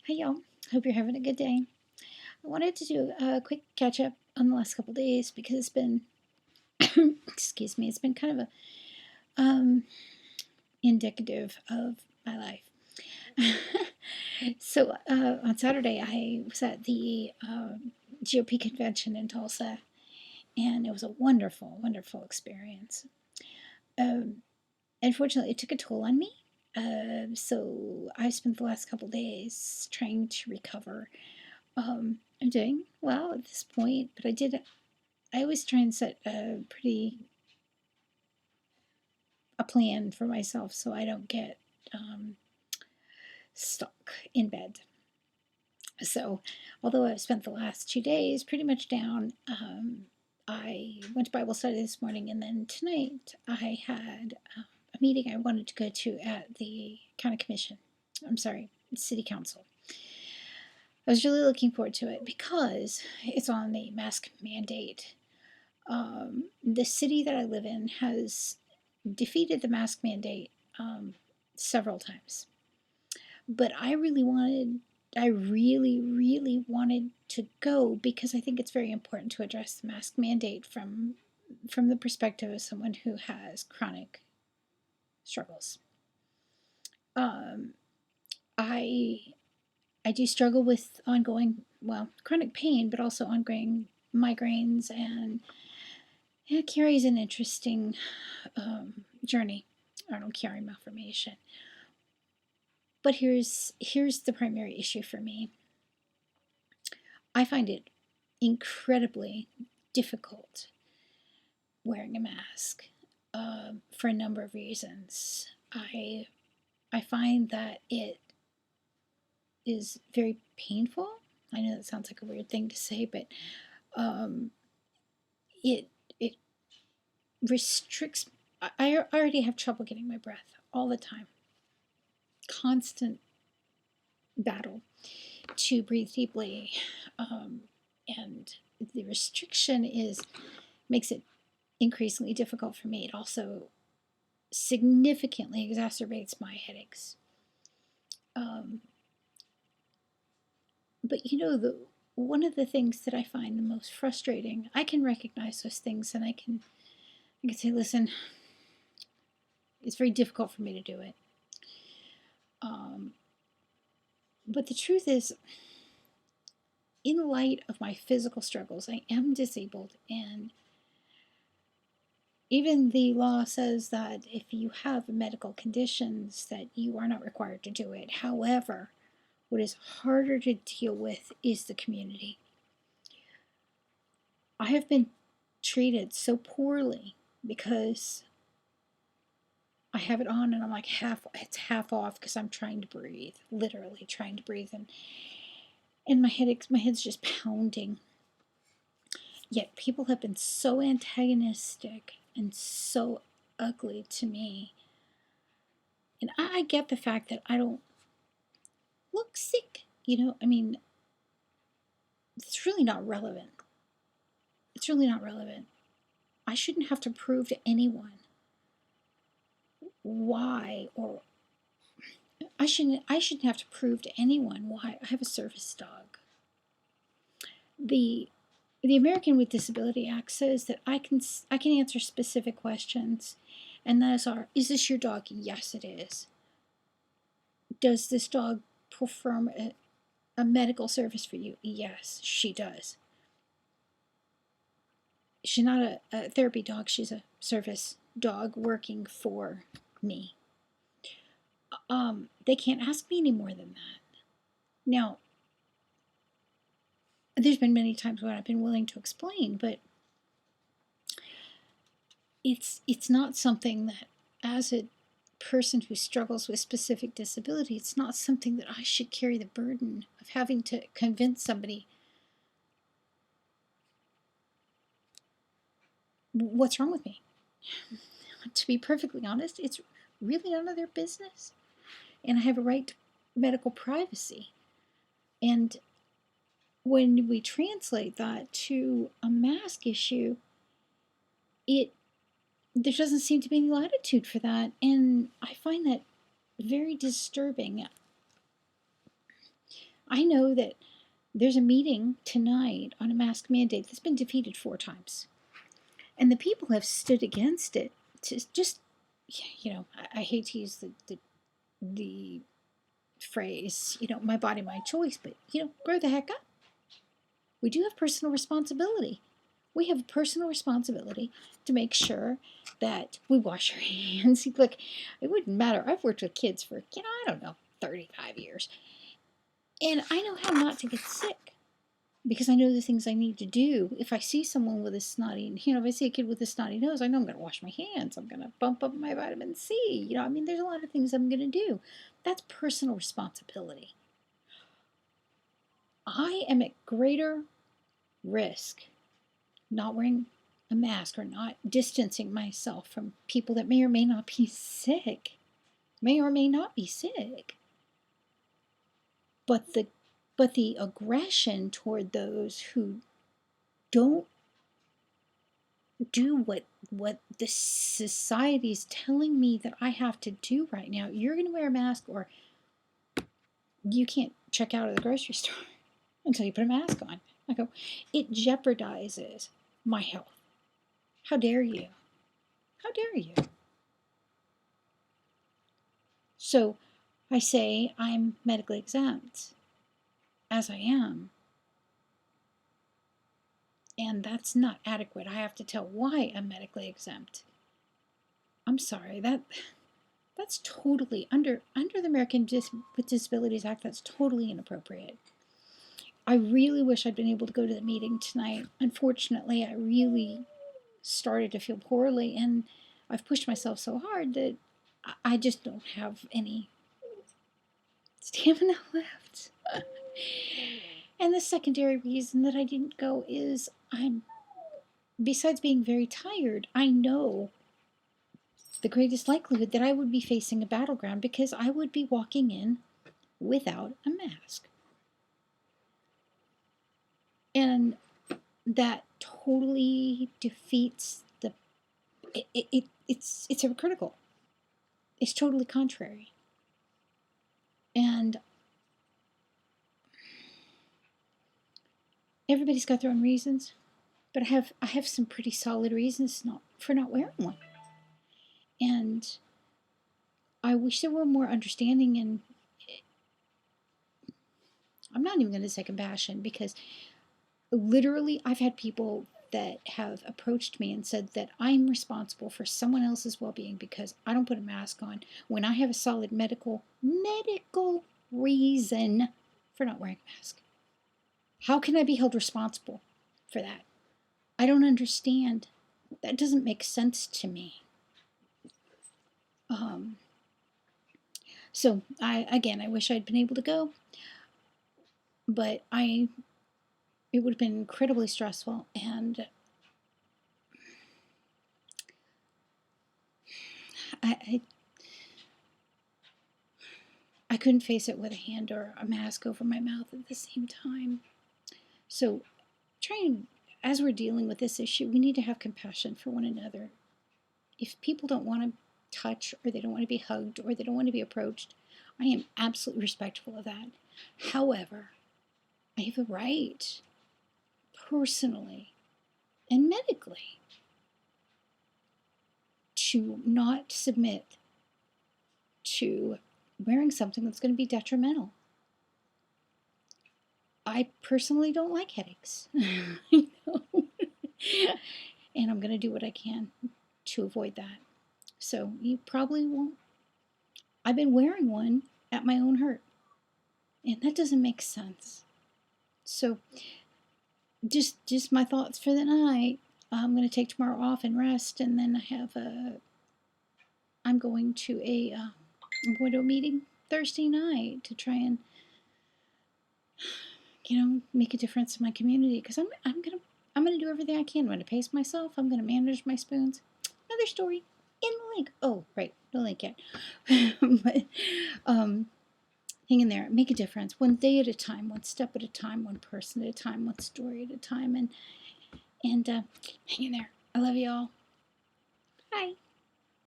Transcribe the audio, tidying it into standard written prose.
Hi, y'all. Hope you're having a good day. I wanted to do a quick catch up on the last couple days because it's been, excuse me, it's been kind of a indicative of my life. So on Saturday, I was at the GOP convention in Tulsa, and it was a wonderful, wonderful experience. Um, Unfortunately, it took a toll on me. So I spent the last couple days trying to recover. I'm doing well at this point, but I always try and set a plan for myself so I don't get um, stuck in bed. So, although I've spent the last 2 days pretty much down, I went to Bible study this morning, and then tonight I had a meeting I wanted to go to at the county commission. I'm sorry, city council. I was really looking forward to it because it's on the mask mandate. The city that I live in has defeated the mask mandate several times, but I really wanted to go because I think it's very important to address the mask mandate from the perspective of someone who has chronic struggles. Um, I I do struggle with ongoing, well, chronic pain, but also ongoing migraines, and it carries an interesting journey. I don't carry malformation. But here's the primary issue for me. I find it incredibly difficult wearing a mask for a number of reasons. I find that it is very painful. I know that sounds like a weird thing to say, but um, it restricts. I already have trouble getting my breath all the time. Constant battle to breathe deeply, and the restriction is makes it increasingly difficult for me. It also significantly exacerbates my headaches. Um, but the one of the things that I find the most frustrating, I can recognize those things, and I can say, listen, it's very difficult for me to do it. Um, but the truth is, in light of my physical struggles, I am disabled, and even the law says that if you have medical conditions that you are not required to do it. However, what is harder to deal with is the community. I have been treated so poorly because I have it on and I'm like it's half off because I'm trying to breathe, literally trying to breathe, and my head's just pounding. Yet people have been so antagonistic and so ugly to me. And I get the fact that I don't look sick. I mean, it's really not relevant. It's really not relevant. I shouldn't have to prove to anyone why, or I shouldn't have to prove to anyone why I have a service dog. The the American with Disability Act says that I can answer specific questions, and those are: is this your dog? Yes, it is. Does this dog perform a medical service for you? Yes, she does. She's not a therapy dog, she's a service dog working for me. They can't ask me any more than that. Now, there's been many times when I've been willing to explain, but it's not something that, as a person who struggles with specific disability, it's not something that I should carry the burden of having to convince somebody what's wrong with me. To be perfectly honest, it's really none of their business. And I have a right to medical privacy. And when we translate that to a mask issue, there doesn't seem to be any latitude for that, and I find that very disturbing. I know that there's a meeting tonight on a mask mandate that's been defeated 4 times. And the people have stood against it to just, I hate to use the phrase, my body, my choice, but, grow the heck up. We do have personal responsibility. We have a personal responsibility to make sure that we wash our hands. Look, it wouldn't matter. I've worked with kids for, I don't know, 35 years. And I know how not to get sick because I know the things I need to do. If I see someone with a snotty, if I see a kid with a snotty nose, I know I'm going to wash my hands. I'm going to bump up my vitamin C. There's a lot of things I'm going to do. That's personal responsibility. I am at greater risk not wearing a mask or not distancing myself from people that may or may not be sick. But the aggression toward those who don't do what the society's telling me that I have to do right now. You're going to wear a mask or you can't check out of the grocery store until you put a mask on. I go, it jeopardizes my health. How dare you? How dare you? So I say I'm medically exempt, as I am. And that's not adequate. I have to tell why I'm medically exempt. I'm sorry, that's totally, under the American with Disabilities Act, that's totally inappropriate. I really wish I'd been able to go to the meeting tonight. Unfortunately, I really started to feel poorly, and I've pushed myself so hard that I just don't have any stamina left. And the secondary reason that I didn't go is besides being very tired, I know the greatest likelihood that I would be facing a battleground because I would be walking in without a mask. And that totally defeats it's hypocritical. It's totally contrary. And everybody's got their own reasons, but I have some pretty solid reasons for not wearing one. And I wish there were more understanding, and I'm not even going to say compassion, because literally I've had people that have approached me and said that I'm responsible for someone else's well-being because I don't put a mask on when I have a solid medical reason for not wearing a mask. How can I be held responsible for that? I don't understand. That doesn't make sense to me. So I wish I'd been able to go, but it would have been incredibly stressful, and I couldn't face it with a hand or a mask over my mouth at the same time. So as we're dealing with this issue, we need to have compassion for one another. If people don't want to touch, or they don't want to be hugged, or they don't want to be approached, I am absolutely respectful of that. However, I have a right, personally and medically, to not submit to wearing something that's going to be detrimental. I personally don't like headaches. And I'm going to do what I can to avoid that. So you probably won't. I've been wearing one at my own hurt, and that doesn't make sense. So just my thoughts for the night. I'm going to take tomorrow off and rest, and then I'm going to a meeting Thursday night to try and make a difference in my community, because I'm gonna do everything I can. I'm gonna pace myself. I'm gonna manage my spoons. Another story in the link. Oh, right, no link yet. But hang in there. Make a difference. One day at a time. One step at a time. One person at a time. One story at a time. And hang in there. I love you all. Bye.